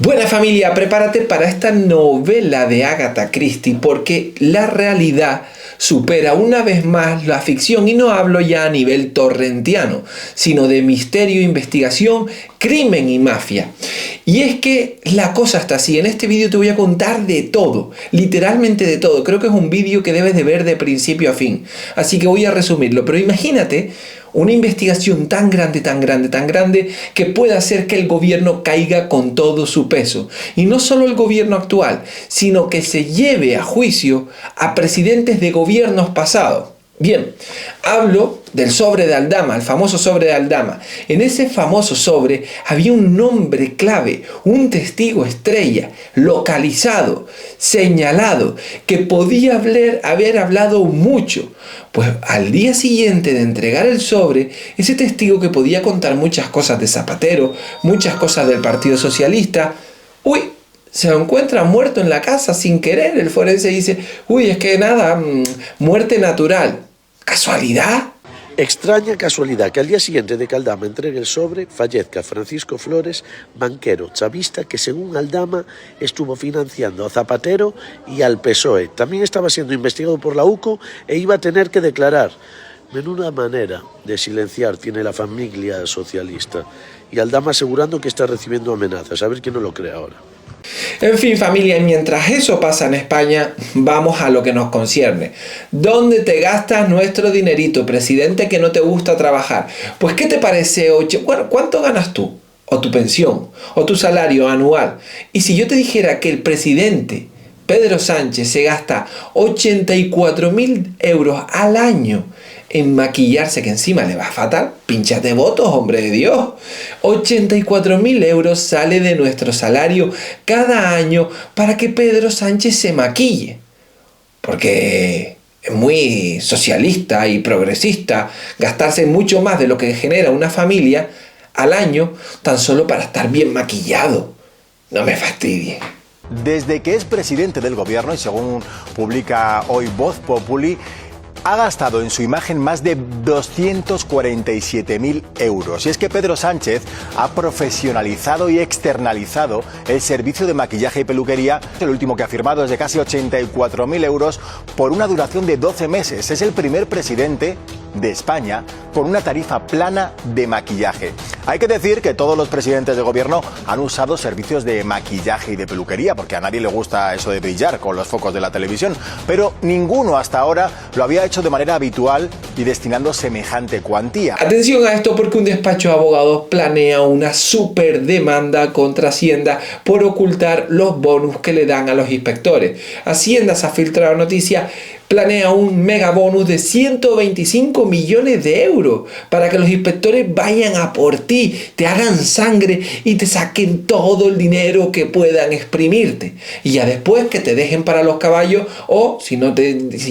Buena familia, prepárate para esta novela de Agatha Christie porque la realidad supera una vez más la ficción y no hablo ya a nivel torrentiano, sino de misterio, investigación, crimen y mafia. Y es que la cosa está así, en este vídeo te voy a contar de todo, literalmente de todo. Creo que es un vídeo que debes de ver de principio a fin, así que voy a resumirlo, pero imagínate una investigación tan grande que pueda hacer que el gobierno caiga con todo su peso. Y no solo el gobierno actual, sino que se lleve a juicio a presidentes de gobiernos pasados. Bien, hablo del sobre de Aldama, el famoso sobre de Aldama. En ese famoso sobre había un nombre clave, un testigo estrella, localizado, señalado, que podía haber hablado mucho. Pues al día siguiente de entregar el sobre, ese testigo que podía contar muchas cosas de Zapatero, muchas cosas del Partido Socialista, se lo encuentra muerto en la casa sin querer. El forense dice, es que nada, muerte natural. ¿Casualidad? Extraña casualidad que al día siguiente de que Aldama entregue el sobre, fallezca Francisco Flores, banquero chavista que según Aldama estuvo financiando a Zapatero y al PSOE. También estaba siendo investigado por la UCO e iba a tener que declarar. Menuda manera de silenciar tiene la familia socialista. Y Aldama asegurando que está recibiendo amenazas. A ver quién no lo cree ahora. En fin, familia, y mientras eso pasa en España, vamos a lo que nos concierne. ¿Dónde te gastas nuestro dinerito, presidente, que no te gusta trabajar? Pues, ¿qué te parece? ¿Cuánto ganas tú? ¿O tu pensión? ¿O tu salario anual? Y si yo te dijera que el presidente Pedro Sánchez se gasta 84.000 euros al año en maquillarse, que encima le va fatal, pínchate votos, hombre de Dios. 84.000 euros sale de nuestro salario cada año para que Pedro Sánchez se maquille. Porque es muy socialista y progresista gastarse mucho más de lo que genera una familia al año tan solo para estar bien maquillado. No me fastidie. Desde que es presidente del gobierno, y según publica hoy Voz Populi, ha gastado en su imagen más de 247.000 euros. Y es que Pedro Sánchez ha profesionalizado y externalizado el servicio de maquillaje y peluquería. El último que ha firmado es de casi 84.000 euros por una duración de 12 meses. Es el primer presidente de España con una tarifa plana de maquillaje. Hay que decir que todos los presidentes de gobierno han usado servicios de maquillaje y de peluquería, porque a nadie le gusta eso de brillar con los focos de la televisión, pero ninguno hasta ahora lo había hecho de manera habitual y destinando semejante cuantía. Atención a esto, porque un despacho de abogados planea una super demanda contra Hacienda por ocultar los bonus que le dan a los inspectores. Hacienda, se ha filtrado noticia, planea un mega bonus de 125 millones de euros para que los inspectores vayan a por ti, te hagan sangre y te saquen todo el dinero que puedan exprimirte. Y ya después que te dejen para los caballos, o si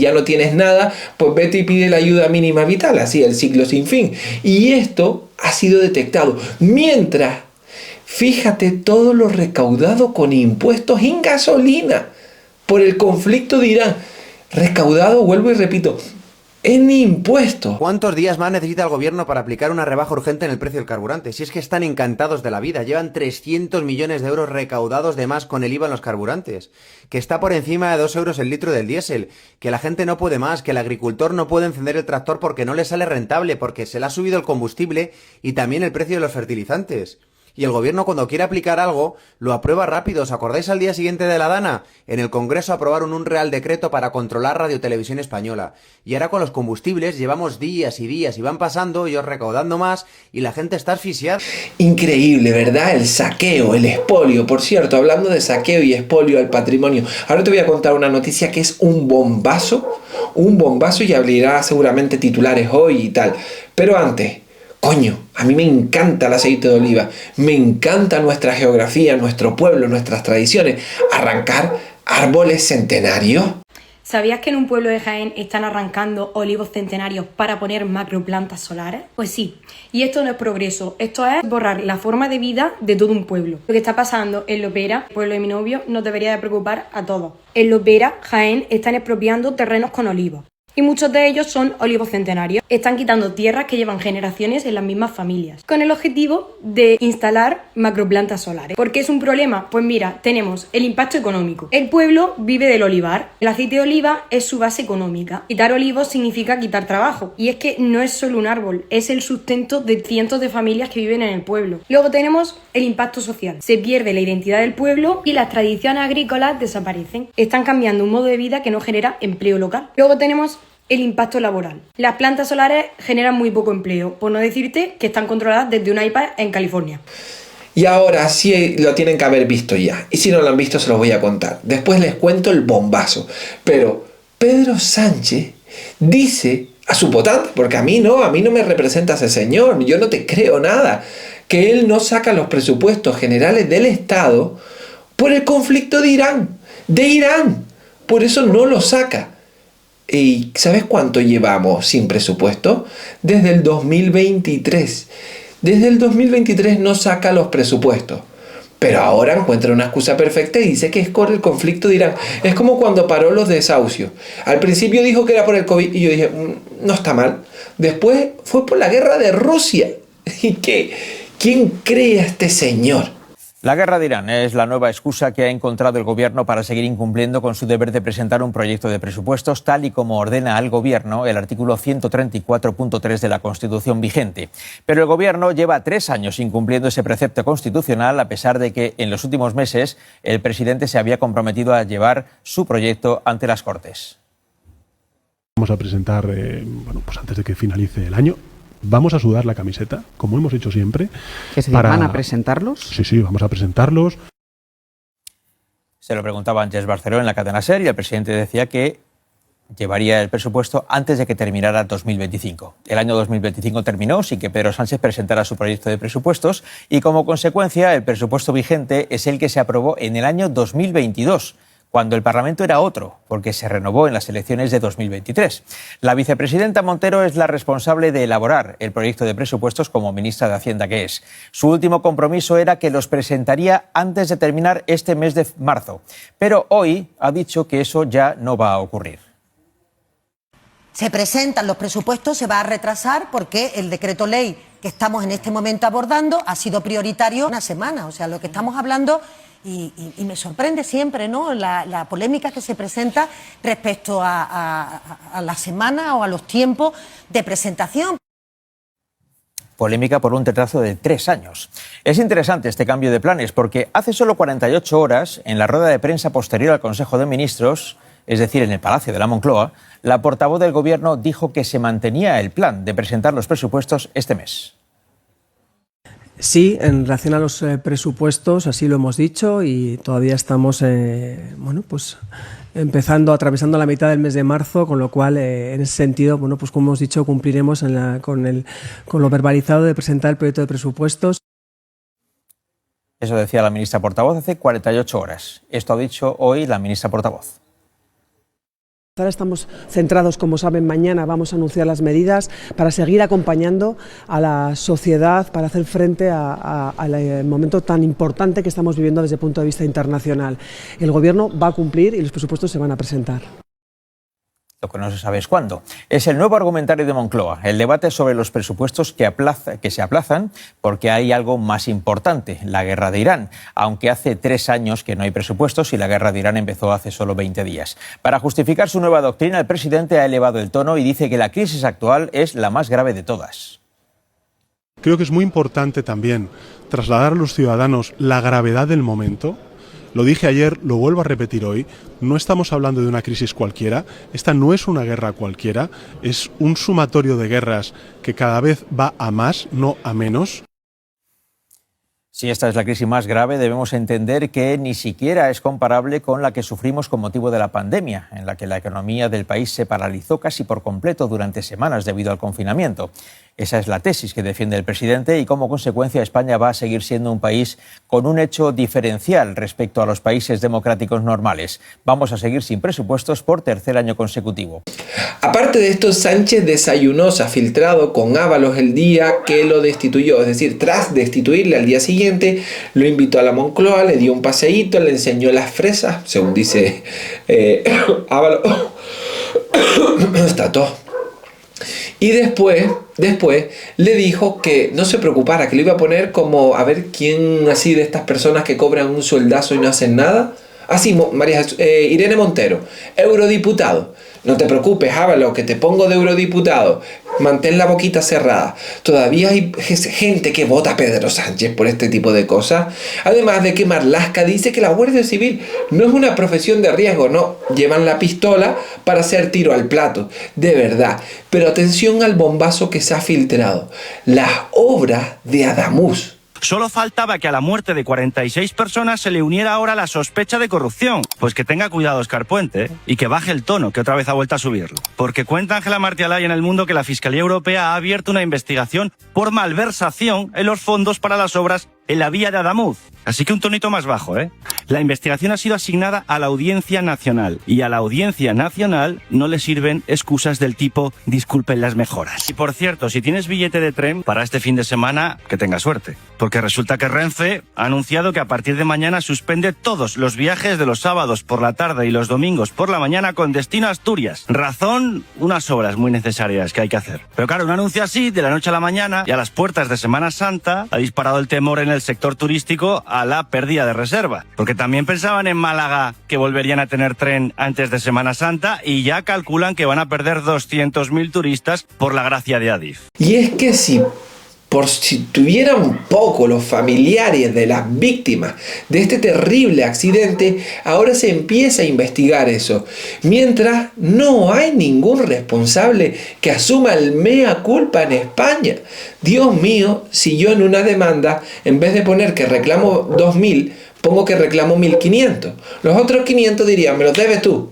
ya no tienes nada, pues vete y pide la ayuda mínima vital, así el ciclo sin fin. Y esto ha sido detectado. Mientras, fíjate todo lo recaudado con impuestos en gasolina por el conflicto de Irán. Recaudado, vuelvo y repito, en impuestos. ¿Cuántos días más necesita el gobierno para aplicar una rebaja urgente en el precio del carburante? Si es que están encantados de la vida, llevan 300 millones de euros recaudados de más con el IVA en los carburantes, que está por encima de 2 euros el litro del diésel, que la gente no puede más, que el agricultor no puede encender el tractor porque no le sale rentable, porque se le ha subido el combustible y también el precio de los fertilizantes. Y el gobierno, cuando quiere aplicar algo, lo aprueba rápido. ¿Os acordáis al día siguiente de la Dana? En el Congreso aprobaron un Real Decreto para controlar Radio Televisión Española. Y ahora con los combustibles llevamos días y días y van pasando, ellos recaudando más y la gente está asfixiada. Increíble, ¿verdad? El saqueo, el expolio. Por cierto, hablando de saqueo y expolio al patrimonio, ahora te voy a contar una noticia que es un bombazo y abrirá seguramente titulares hoy y tal. Pero antes, coño, a mí me encanta el aceite de oliva, me encanta nuestra geografía, nuestro pueblo, nuestras tradiciones. Arrancar árboles centenarios. ¿Sabías que en un pueblo de Jaén están arrancando olivos centenarios para poner macroplantas solares? Pues sí, y esto no es progreso, esto es borrar la forma de vida de todo un pueblo. Lo que está pasando en Lopera, el pueblo de mi novio, nos debería de preocupar a todos. En Lopera, Jaén, están expropiando terrenos con olivos. y muchos de ellos son olivos centenarios. Están quitando tierras que llevan generaciones en las mismas familias, con el objetivo de instalar macroplantas solares. ¿Por qué es un problema? Pues mira, tenemos el impacto económico. El pueblo vive del olivar. El aceite de oliva es su base económica. Quitar olivos significa quitar trabajo. Y es que no es solo un árbol, es el sustento de cientos de familias que viven en el pueblo. Luego tenemos el impacto social. Se pierde la identidad del pueblo y las tradiciones agrícolas desaparecen. Están cambiando un modo de vida que no genera empleo local. Luego tenemos el impacto laboral. Las plantas solares generan muy poco empleo, por no decirte que están controladas desde un iPad en California. Y ahora sí lo tienen que haber visto ya. Y si no lo han visto, se los voy a contar. Después les cuento el bombazo. Pero Pedro Sánchez dice a su votante, porque a mí no me representa ese señor, yo no te creo nada, que él no saca los presupuestos generales del Estado por el conflicto de Irán. Por eso no lo saca. ¿Y sabes cuánto llevamos sin presupuesto? Desde el 2023. Desde el 2023 no saca los presupuestos. Pero ahora encuentra una excusa perfecta y dice que es por el conflicto de Irán. Es como cuando paró los desahucios. Al principio dijo que era por el COVID y yo dije, no está mal. Después fue por la guerra de Rusia. ¿Y qué? ¿Quién cree a este señor? La guerra de Irán es la nueva excusa que ha encontrado el Gobierno para seguir incumpliendo con su deber de presentar un proyecto de presupuestos tal y como ordena al Gobierno el artículo 134.3 de la Constitución vigente. Pero el Gobierno lleva 3 años incumpliendo ese precepto constitucional, a pesar de que en los últimos meses el presidente se había comprometido a llevar su proyecto ante las Cortes. Vamos a presentar, pues antes de que finalice el año. Vamos a sudar la camiseta, como hemos hecho siempre. ¿Van a presentarlos? Sí, vamos a presentarlos. Se lo preguntaba Ángels Barceló en la cadena SER y el presidente decía que llevaría el presupuesto antes de que terminara 2025. El año 2025 terminó sin que Pedro Sánchez presentara su proyecto de presupuestos y como consecuencia el presupuesto vigente es el que se aprobó en el año 2022. Cuando el Parlamento era otro, porque se renovó en las elecciones de 2023. La vicepresidenta Montero es la responsable de elaborar el proyecto de presupuestos como ministra de Hacienda que es. Su último compromiso era que los presentaría antes de terminar este mes de marzo. Pero hoy ha dicho que eso ya no va a ocurrir. Se presentan los presupuestos, se va a retrasar porque el decreto ley que estamos en este momento abordando ha sido prioritario una semana. O sea, lo que estamos hablando... Y me sorprende siempre, ¿no?, la polémica que se presenta respecto a la semana o a los tiempos de presentación. Polémica por un retraso de 3 años. Es interesante este cambio de planes porque hace solo 48 horas, en la rueda de prensa posterior al Consejo de Ministros, es decir, en el Palacio de la Moncloa, la portavoz del Gobierno dijo que se mantenía el plan de presentar los presupuestos este mes. Sí, en relación a los presupuestos, así lo hemos dicho y todavía estamos, atravesando la mitad del mes de marzo, con lo cual, en ese sentido, pues como hemos dicho, cumpliremos con lo verbalizado de presentar el proyecto de presupuestos. Eso decía la ministra portavoz hace 48 horas. Esto ha dicho hoy la ministra portavoz. Ahora estamos centrados, como saben, mañana vamos a anunciar las medidas para seguir acompañando a la sociedad para hacer frente al momento tan importante que estamos viviendo desde el punto de vista internacional. El Gobierno va a cumplir y los presupuestos se van a presentar. Lo que no se sabe es cuándo. Es el nuevo argumentario de Moncloa, el debate sobre los presupuestos que se aplazan porque hay algo más importante, la guerra de Irán, aunque hace 3 años que no hay presupuestos y la guerra de Irán empezó hace solo 20 días. Para justificar su nueva doctrina, el presidente ha elevado el tono y dice que la crisis actual es la más grave de todas. Creo que es muy importante también trasladar a los ciudadanos la gravedad del momento. Lo dije ayer, lo vuelvo a repetir hoy, no estamos hablando de una crisis cualquiera, esta no es una guerra cualquiera, es un sumatorio de guerras que cada vez va a más, no a menos. Si esta es la crisis más grave, debemos entender que ni siquiera es comparable con la que sufrimos con motivo de la pandemia, en la que la economía del país se paralizó casi por completo durante semanas debido al confinamiento. Esa es la tesis que defiende el presidente y como consecuencia España va a seguir siendo un país con un hecho diferencial respecto a los países democráticos normales. Vamos a seguir sin presupuestos por 3er año consecutivo. Aparte de esto, Sánchez desayunó, se ha filtrado con Ábalos el día que lo destituyó. Es decir, tras destituirle al día siguiente, lo invitó a la Moncloa, le dio un paseíto, le enseñó las fresas, según dice Ábalos. Está todo. Y después le dijo que no se preocupara, que lo iba a poner como, a ver, ¿quién así de estas personas que cobran un sueldazo y no hacen nada? Así, Irene Montero, eurodiputado. No te preocupes, háblalo, que te pongo de eurodiputado. Mantén la boquita cerrada. Todavía hay gente que vota a Pedro Sánchez por este tipo de cosas. Además de que Marlaska dice que la Guardia Civil no es una profesión de riesgo, no. Llevan la pistola para hacer tiro al plato. De verdad. Pero atención al bombazo que se ha filtrado. Las obras de Adamuz. Solo faltaba que a la muerte de 46 personas se le uniera ahora la sospecha de corrupción. Pues que tenga cuidado Óscar Puente y que baje el tono, que otra vez ha vuelto a subirlo. Porque cuenta Ángela Martialay en El Mundo que la Fiscalía Europea ha abierto una investigación por malversación en los fondos para las obras en la vía de Adamuz. Así que un tonito más bajo, ¿eh? La investigación ha sido asignada a la Audiencia Nacional. Y a la Audiencia Nacional no le sirven excusas del tipo disculpen las mejoras. Y por cierto, si tienes billete de tren para este fin de semana, que tengas suerte. Porque resulta que Renfe ha anunciado que a partir de mañana suspende todos los viajes de los sábados por la tarde y los domingos por la mañana con destino a Asturias. Razón, unas obras muy necesarias que hay que hacer. Pero claro, un anuncio así, de la noche a la mañana, y a las puertas de Semana Santa, ha disparado el temor en el sector turístico a la pérdida de reserva. Porque también pensaban en Málaga que volverían a tener tren antes de Semana Santa y ya calculan que van a perder 200.000 turistas por la gracia de Adif. Y es que si tuviera un poco los familiares de las víctimas de este terrible accidente, ahora se empieza a investigar eso. Mientras no hay ningún responsable que asuma el mea culpa en España. Dios mío, si yo en una demanda, en vez de poner que reclamo 2.000, pongo que reclamo 1.500. Los otros 500 dirían, me los debes tú.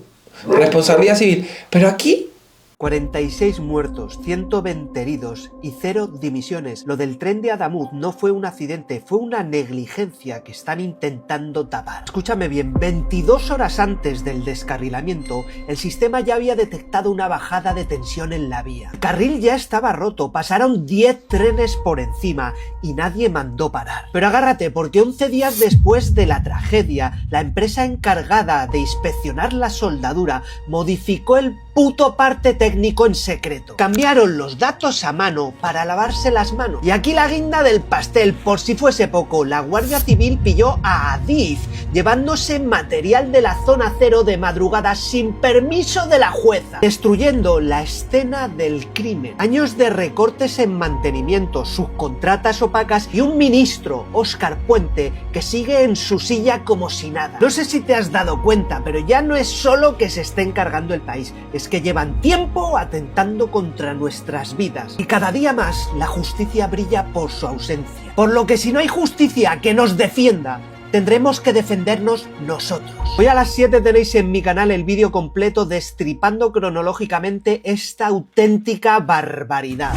Responsabilidad civil. Pero aquí 46 muertos, 120 heridos y 0 dimisiones. Lo del tren de Adamuz no fue un accidente, fue una negligencia que están intentando tapar. Escúchame bien, 22 horas antes del descarrilamiento, el sistema ya había detectado una bajada de tensión en la vía. El carril ya estaba roto, pasaron 10 trenes por encima y nadie mandó parar. Pero agárrate, porque 11 días después de la tragedia, la empresa encargada de inspeccionar la soldadura modificó el puto parte técnico en secreto. Cambiaron los datos a mano para lavarse las manos. Y aquí la guinda del pastel, por si fuese poco, la Guardia Civil pilló a Adif llevándose material de la zona cero de madrugada sin permiso de la jueza, destruyendo la escena del crimen. Años de recortes en mantenimiento, subcontratas opacas y un ministro, Óscar Puente, que sigue en su silla como si nada. No sé si te has dado cuenta, pero ya no es solo que se esté encargando el país, es que llevan tiempo atentando contra nuestras vidas. Y cada día más la justicia brilla por su ausencia. Por lo que si no hay justicia que nos defienda, tendremos que defendernos nosotros. Hoy a las 7 tenéis en mi canal el vídeo completo destripando cronológicamente esta auténtica barbaridad.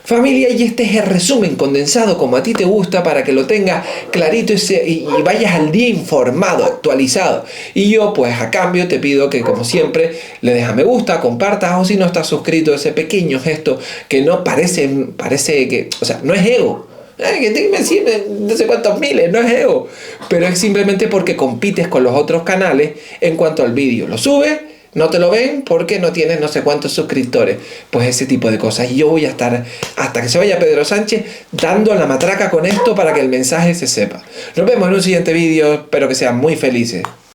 Familia, y este es el resumen condensado como a ti te gusta para que lo tengas clarito y vayas al día informado, actualizado. Y yo pues a cambio te pido que como siempre le dejas me gusta, compartas o si no estás suscrito, ese pequeño gesto que no parece que, o sea, no es ego. Que te no sé cuántos miles, no es ego. Pero es simplemente porque compites con los otros canales en cuanto al vídeo. Lo subes, no te lo ven porque no tienes no sé cuántos suscriptores. Pues ese tipo de cosas. Y yo voy a estar hasta que se vaya Pedro Sánchez dando la matraca con esto para que el mensaje se sepa. Nos vemos en un siguiente vídeo. Espero que sean muy felices.